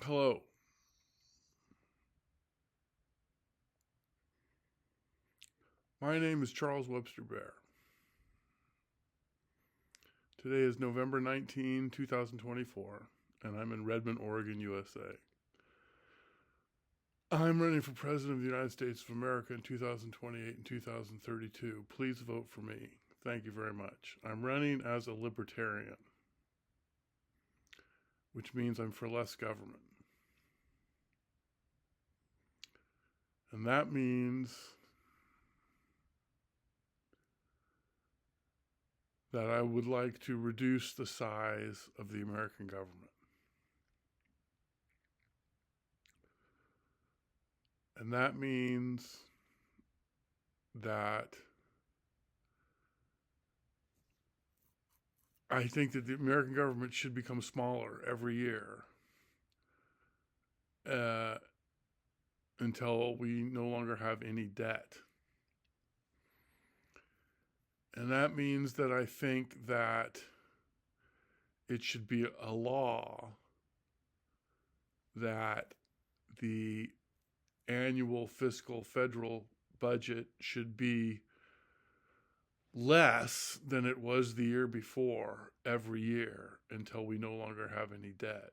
Hello. My name is Charles Webster Baer. Today is November 19, 2024, and I'm in Redmond, Oregon, USA. I'm running for President of the United States of America in 2028 and 2032. Please vote for me. Thank you very much. I'm running as a libertarian, which means I'm for less government. And that means that I would like to reduce the size of the American government. And that means that I think that the American government should become smaller every year uh, until we no longer have any debt. And that means that I think that it should be a law that the annual fiscal federal budget should be less than it was the year before every year until we no longer have any debt.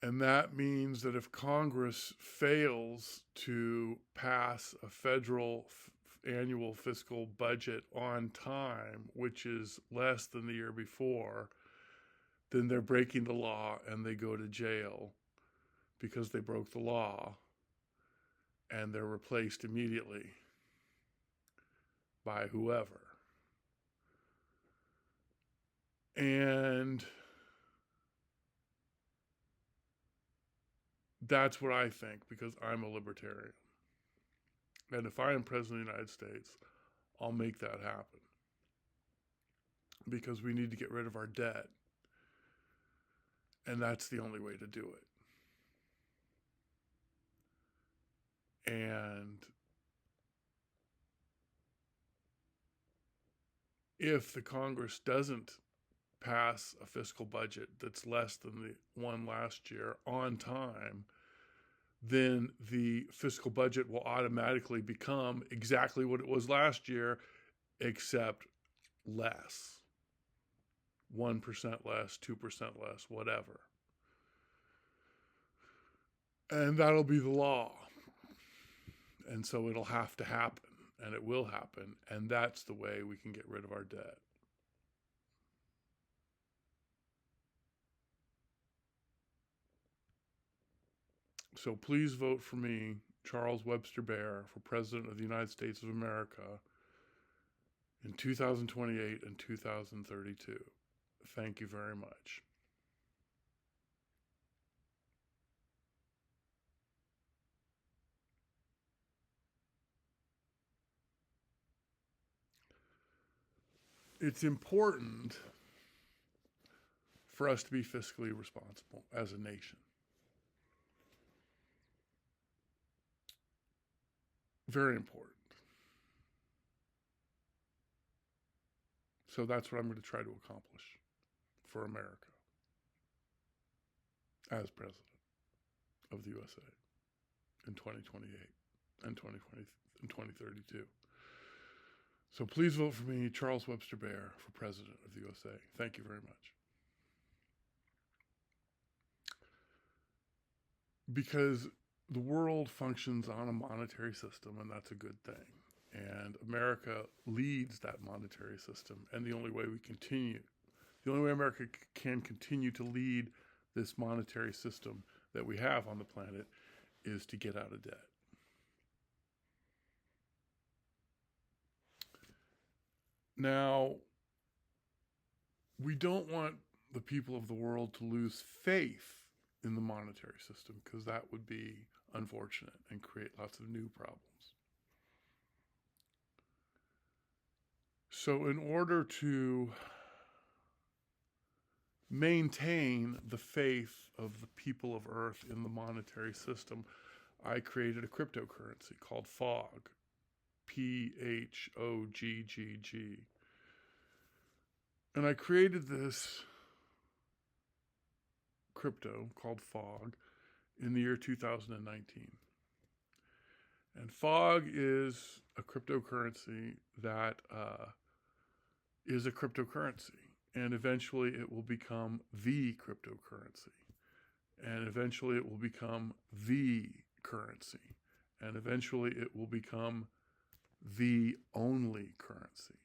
And that means that if Congress fails to pass a federal annual fiscal budget on time, which is less than the year before, then they're breaking the law and they go to jail because they broke the law, and they're replaced immediately by whoever. And that's what I think, because I'm a libertarian. And if I am president of the United States, I'll make that happen. Because we need to get rid of our debt. And that's the only way to do it. And if the Congress doesn't pass a fiscal budget that's less than the one last year on time, then the fiscal budget will automatically become exactly what it was last year, except less. 1% less, 2% less, whatever. And that'll be the law. And so it'll have to happen, and it will happen, and that's the way we can get rid of our debt. So please vote for me, Charles Webster Baer, for President of the United States of America in 2028 and 2032. Thank you very much. It's important for us to be fiscally responsible as a nation. Very important. So that's what I'm going to try to accomplish for America as president of the USA in 2028 and 2020 and 2032. So please vote for me, Charles Webster Baer, for president of the USA. Thank you very much. Because the world functions on a monetary system, and that's a good thing. And America leads that monetary system. And the only way America can continue to lead this monetary system that we have on the planet is to get out of debt. Now, we don't want the people of the world to lose faith in the monetary system, because that would be unfortunate and create lots of new problems. So in order to maintain the faith of the people of Earth in the monetary system, I created a cryptocurrency called PHOGG, PHOGGG. And I created this crypto called Fog in the year 2019. And Fog is a cryptocurrency that is a cryptocurrency. And eventually it will become the cryptocurrency. And eventually it will become the currency. And eventually it will become the only currency,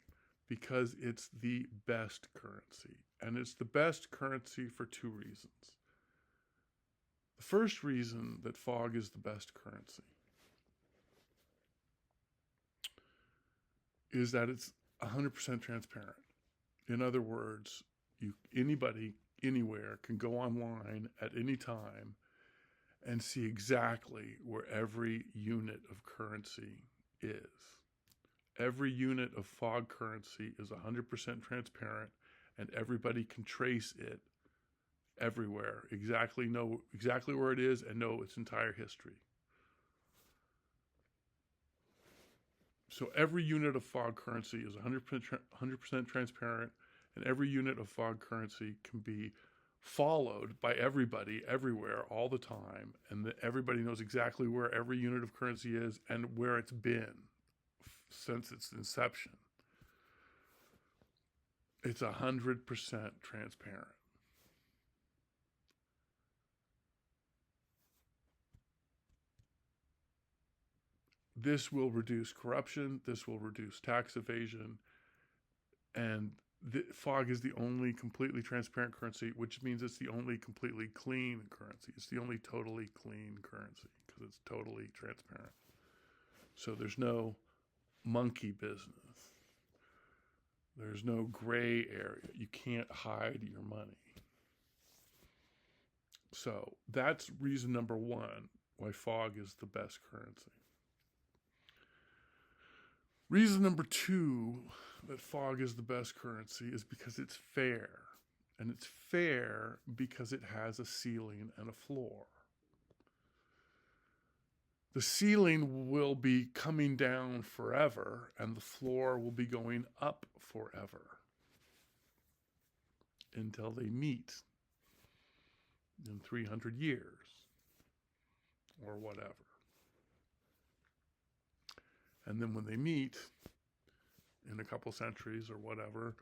because it's the best currency. And it's the best currency for two reasons. The first reason that Fog is the best currency is that it's 100% transparent. In other words, anybody, anywhere can go online at any time and see exactly where every unit of currency is. Every unit of Fog currency is 100% transparent, and everybody can trace it everywhere, know exactly where it is and know its entire history. So every unit of Fog currency is 100% transparent, and every unit of Fog currency can be followed by everybody, everywhere, all the time, and everybody knows exactly where every unit of currency is and where it's been since its inception. It's 100% transparent. This will reduce corruption, this will reduce tax evasion, and Fog is the only completely transparent currency, which means it's the only completely clean currency. It's the only totally clean currency because it's totally transparent. So there's no monkey business. There's no gray area. You can't hide your money. So that's reason number one why Fog is the best currency. Reason number two that Fog is the best currency is because it's fair. And it's fair because it has a ceiling and a floor. The ceiling will be coming down forever, and the floor will be going up forever until they meet in 300 years or whatever. And then when they meet in a couple centuries or whatever,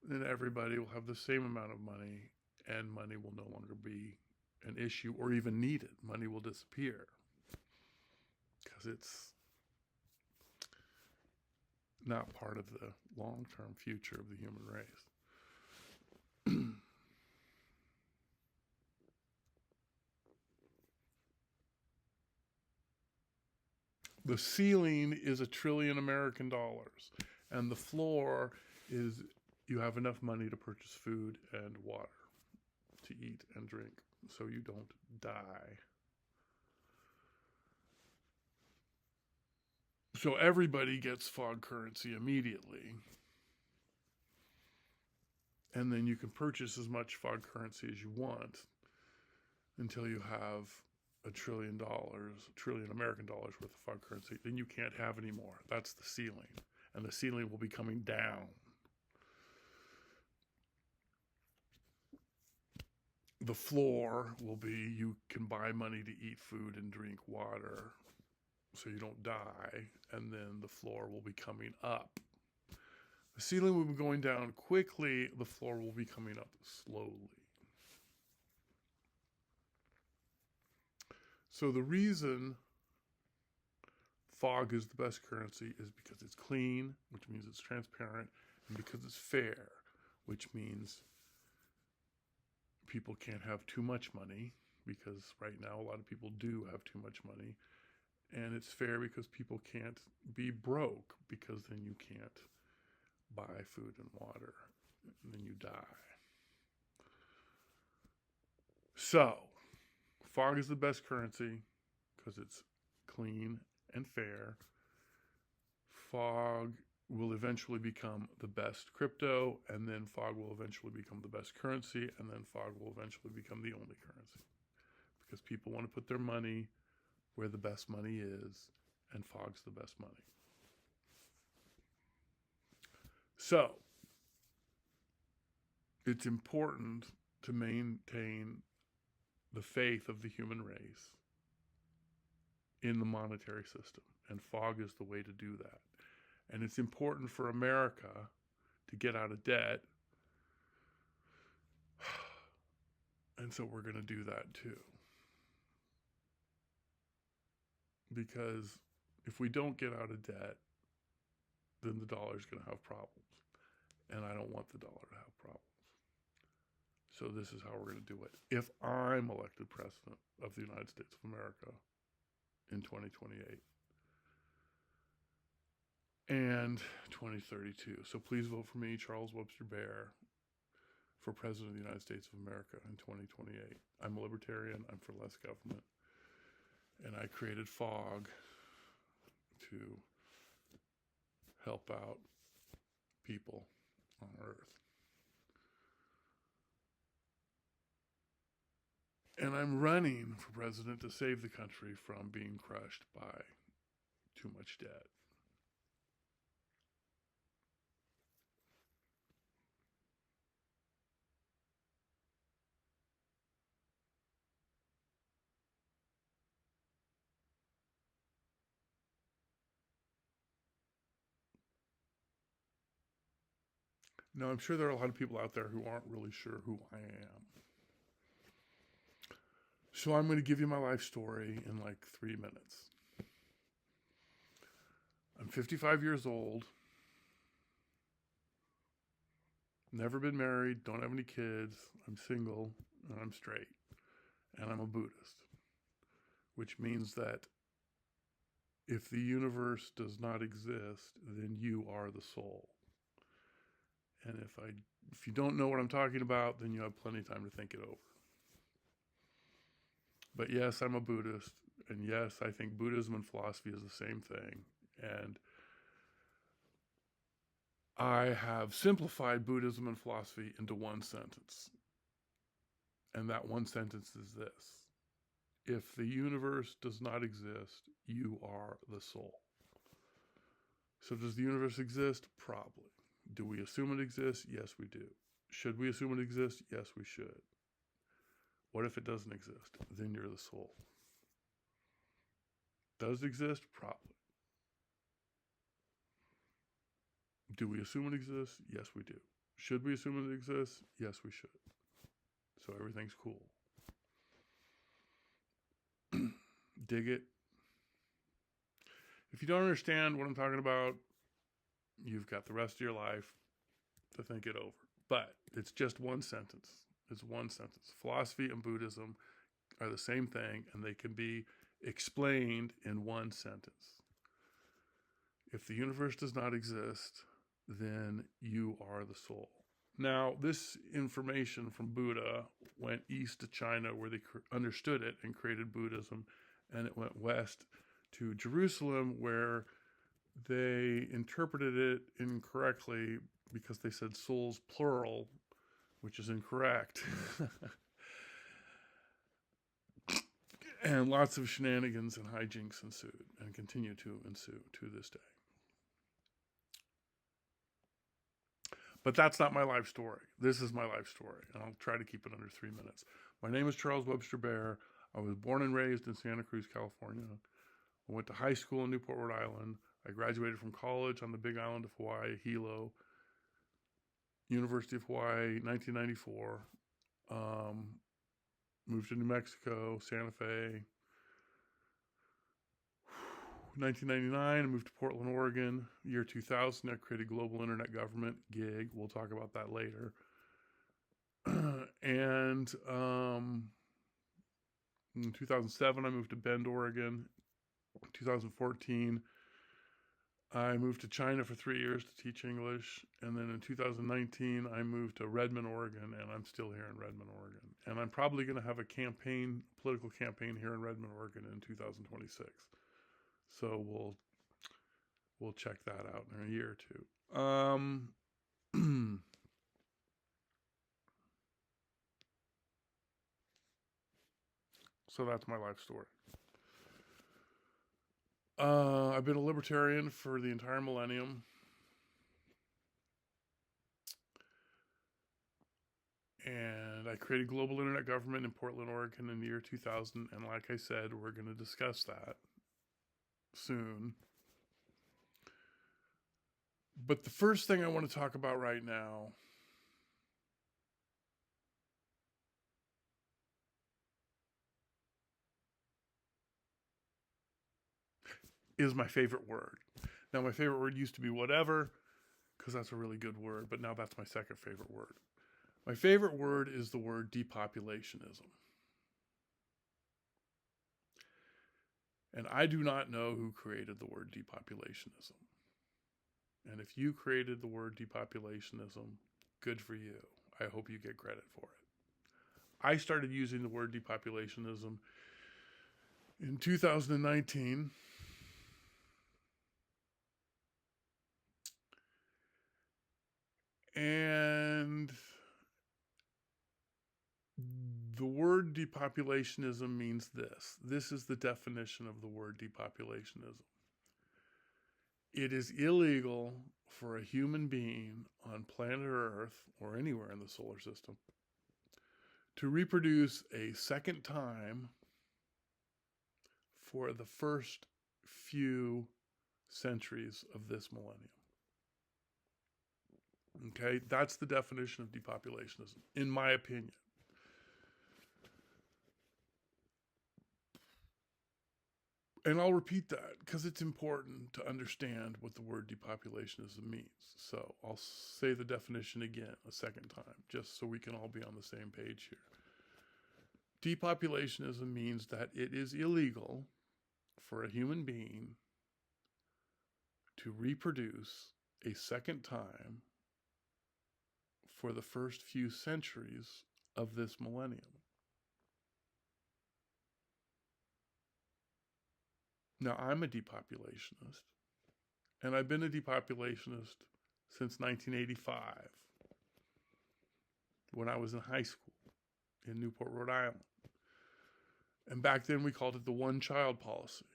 then everybody will have the same amount of money, and money will no longer be an issue or even needed. Money will disappear because it's not part of the long-term future of the human race. The ceiling is $1 trillion American dollars, and the floor is you have enough money to purchase food and water to eat and drink so you don't die. So everybody gets Fog currency immediately, and then you can purchase as much Fog currency as you want until you have $1 trillion American dollars worth of Fog currency. Then you can't have any more. That's the ceiling. And the ceiling will be coming down. The floor will be you can buy money to eat food and drink water so you don't die. And then the floor will be coming up. The ceiling will be going down quickly. The floor will be coming up slowly. So the reason Fog is the best currency is because it's clean, which means it's transparent, and because it's fair, which means people can't have too much money, because right now a lot of people do have too much money. And it's fair because people can't be broke, because then you can't buy food and water, and then you die. So Fog is the best currency because it's clean and fair. Fog will eventually become the best crypto, and then Fog will eventually become the best currency, and then Fog will eventually become the only currency. Because people want to put their money where the best money is, and Fog's the best money. So it's important to maintain the faith of the human race in the monetary system. And FOG is the way to do that. And it's important for America to get out of debt. And so we're going to do that too. Because if we don't get out of debt, then the dollar is going to have problems. And I don't want the dollar to have problems. So this is how we're going to do it. If I'm elected president of the United States of America in 2028 and 2032. So please vote for me, Charles Webster Baer, for president of the United States of America in 2028. I'm a libertarian. I'm for less government. And I created FOG to help out people on Earth. And I'm running for president to save the country from being crushed by too much debt. Now, I'm sure there are a lot of people out there who aren't really sure who I am. So I'm going to give you my life story in like 3 minutes. I'm 55 years old. Never been married. Don't have any kids. I'm single and I'm straight. And I'm a Buddhist. Which means that if the universe does not exist, then you are the soul. And if you don't know what I'm talking about, then you have plenty of time to think it over. But yes, I'm a Buddhist, and yes, I think Buddhism and philosophy is the same thing. And I have simplified Buddhism and philosophy into one sentence. And that one sentence is this: if the universe does not exist, you are the soul. So does the universe exist? Probably. Do we assume it exists? Yes, we do. Should we assume it exists? Yes, we should. What if it doesn't exist? Then you're the soul. Does it exist? Probably. Do we assume it exists? Yes, we do. Should we assume it exists? Yes, we should. So everything's cool. Dig it. If you don't understand what I'm talking about, you've got the rest of your life to think it over. But it's just one sentence. It's one sentence. Philosophy and Buddhism are the same thing, and they can be explained in one sentence. If the universe does not exist, then you are the soul. Now, this information from Buddha went east to China, where they understood it and created Buddhism, and it went west to Jerusalem, where they interpreted it incorrectly because they said souls plural, which is incorrect. And lots of shenanigans and hijinks ensued and continue to ensue to this day. But that's not my life story. This is my life story, and I'll try to keep it under 3 minutes. My name is Charles Webster Baer. I was born and raised in Santa Cruz, California. I went to high school in Newport, Rhode Island. I graduated from college on the big island of Hawaii, Hilo, University of Hawaii, 1994. Moved to New Mexico, Santa Fe. 1999, I moved to Portland, Oregon. Year 2000, I created Global Internet Government, GIG. We'll talk about that later. And in 2007, I moved to Bend, Oregon. 2014, I moved to China for 3 years to teach English. And then in 2019, I moved to Redmond, Oregon, and I'm still here in Redmond, Oregon. And I'm probably going to have a political campaign here in Redmond, Oregon in 2026. So we'll check that out in a year or two. So that's my life story. I've been a libertarian for the entire millennium. And I I created global internet government in Portland, Oregon in the year 2000. And like I said, we're going to discuss that soon. But the first thing I want to talk about right now is my favorite word. Now, my favorite word used to be whatever, because that's a really good word, but now that's my second favorite word. My favorite word is the word depopulationism. And I do not know who created the word depopulationism. And if you created the word depopulationism, good for you. I hope you get credit for it. I started using the word depopulationism in 2019. And the word depopulationism means this. This is the definition of the word depopulationism. It is illegal for a human being on planet Earth or anywhere in the solar system to reproduce a second time for the first few centuries of this millennium. Okay, that's the definition of depopulationism, in my opinion. And I'll repeat that because it's important to understand what the word depopulationism means. So I'll say the definition again a second time, just so we can all be on the same page here. Depopulationism means that it is illegal for a human being to reproduce a second time for the first few centuries of this millennium. Now, I'm a depopulationist, and I've been a depopulationist since 1985, when I was in high school in Newport, Rhode Island. And back then we called it the one-child policy,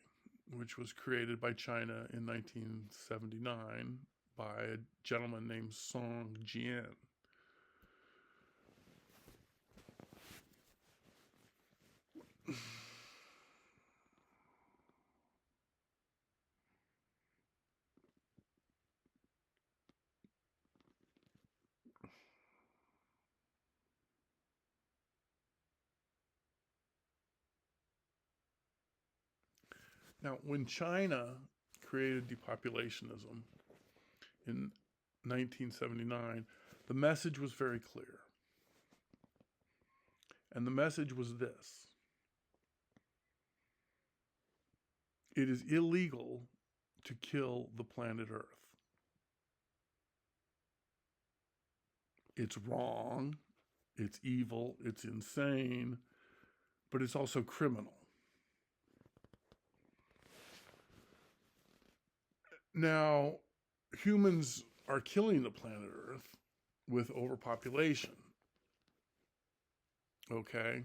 which was created by China in 1979 by a gentleman named Song Jian. Now, when China created depopulationism in 1979, the message was very clear. And the message was this: it is illegal to kill the planet Earth. It's wrong, it's evil, it's insane, but it's also criminal. Now, humans are killing the planet Earth with overpopulation. Okay?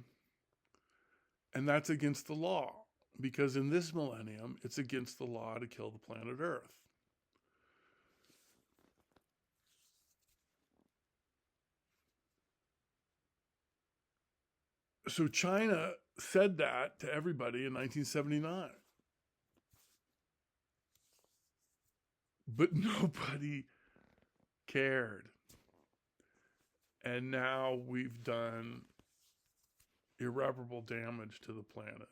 And that's against the law, because in this millennium, it's against the law to kill the planet Earth. So China said that to everybody in 1979. But nobody cared. And now we've done irreparable damage to the planet.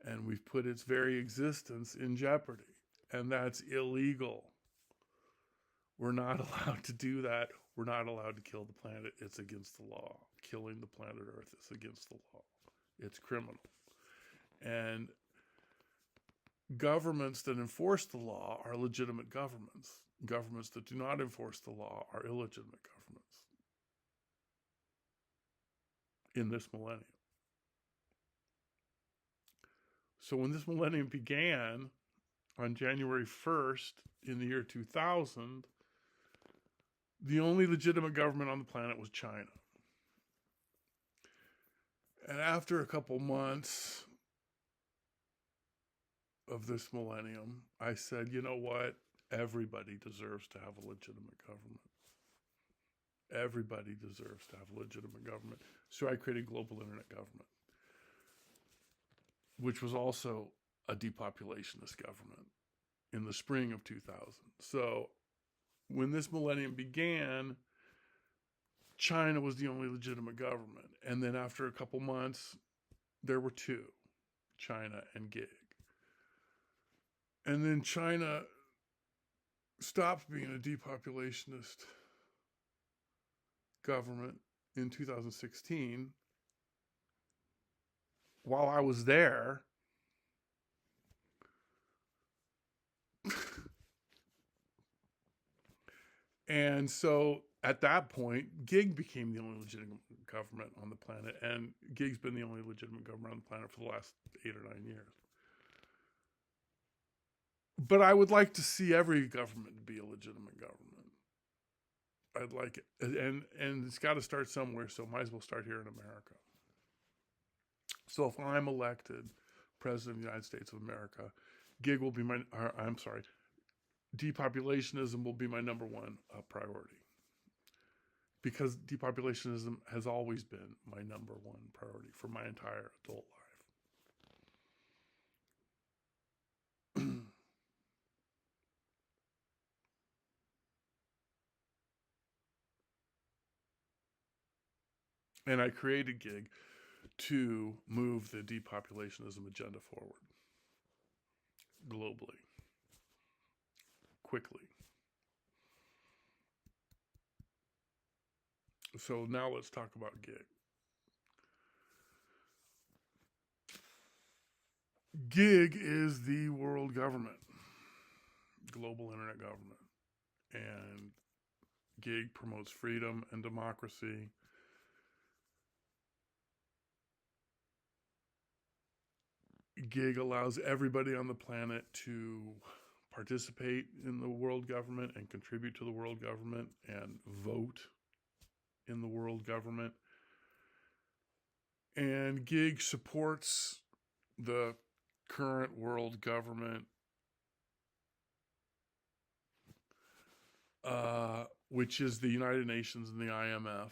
And we've put its very existence in jeopardy. And that's illegal. We're not allowed to do that. We're not allowed to kill the planet. It's against the law. Killing the planet Earth is against the law. It's criminal. And governments that enforce the law are legitimate governments. Governments that do not enforce the law are illegitimate governments in this millennium. So when this millennium began on January 1st in the year 2000, the only legitimate government on the planet was China. And after a couple months of this millennium, I said, you know what? Everybody deserves to have a legitimate government. Everybody deserves to have legitimate government. So I created global internet government, which was also a depopulationist government in the spring of 2000. So when this millennium began, China was the only legitimate government. And then after a couple months, there were two, China and Gig. And then China stopped being a depopulationist government in 2016. While I was there, and so at that point, Gig became the only legitimate government on the planet, and Gig's been the only legitimate government on the planet for the last 8 or 9 years. But I would like to see every government be a legitimate government. I'd like it, and it's got to start somewhere. So might as well start here in America. So if I'm elected president of the United States of America, Gig will be depopulationism will be my number one priority, because depopulationism has always been my number one priority for my entire adult life. And I created Gig to move the depopulationism agenda forward globally, quickly. So now let's talk about Gig. Gig is the world government, global internet government. And Gig promotes freedom and democracy. Gig allows everybody on the planet to participate in the world government and contribute to the world government and vote in the world government. And Gig supports the current world government, which is the United Nations and the IMF.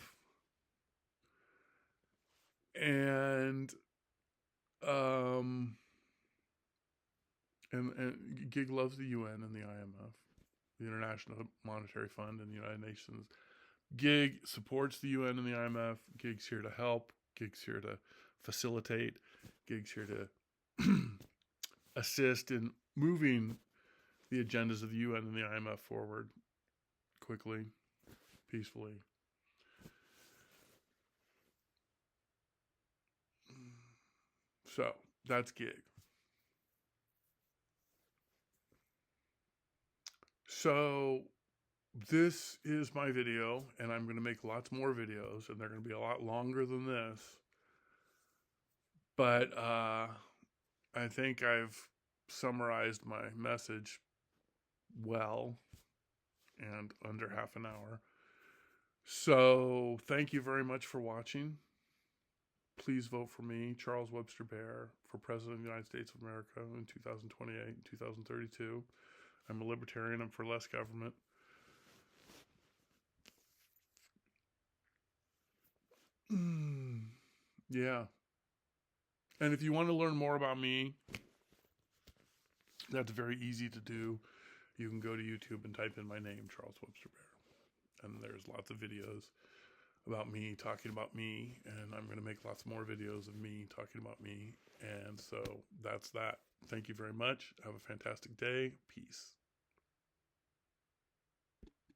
And Gig loves the UN and the IMF, the International Monetary Fund and the United Nations. Gig supports the UN and the IMF. Gig's here to help. Gig's here to facilitate. Gig's here to assist in moving the agendas of the UN and the IMF forward quickly, peacefully. So that's Gig. So this is my video, and I'm going to make lots more videos, and they're going to be a lot longer than this. But I think I've summarized my message well and under half an hour. So thank you very much for watching. Please vote for me, Charles Webster Baer, for President of the United States of America in 2028 and 2032. I'm a libertarian. I'm for less government. Yeah. And if you want to learn more about me, that's very easy to do. You can go to YouTube and type in my name, Charles Webster Baer. And there's lots of videos about me, talking about me. And I'm going to make lots more videos of me talking about me. And so that's that. Thank you very much. Have a fantastic day. Peace.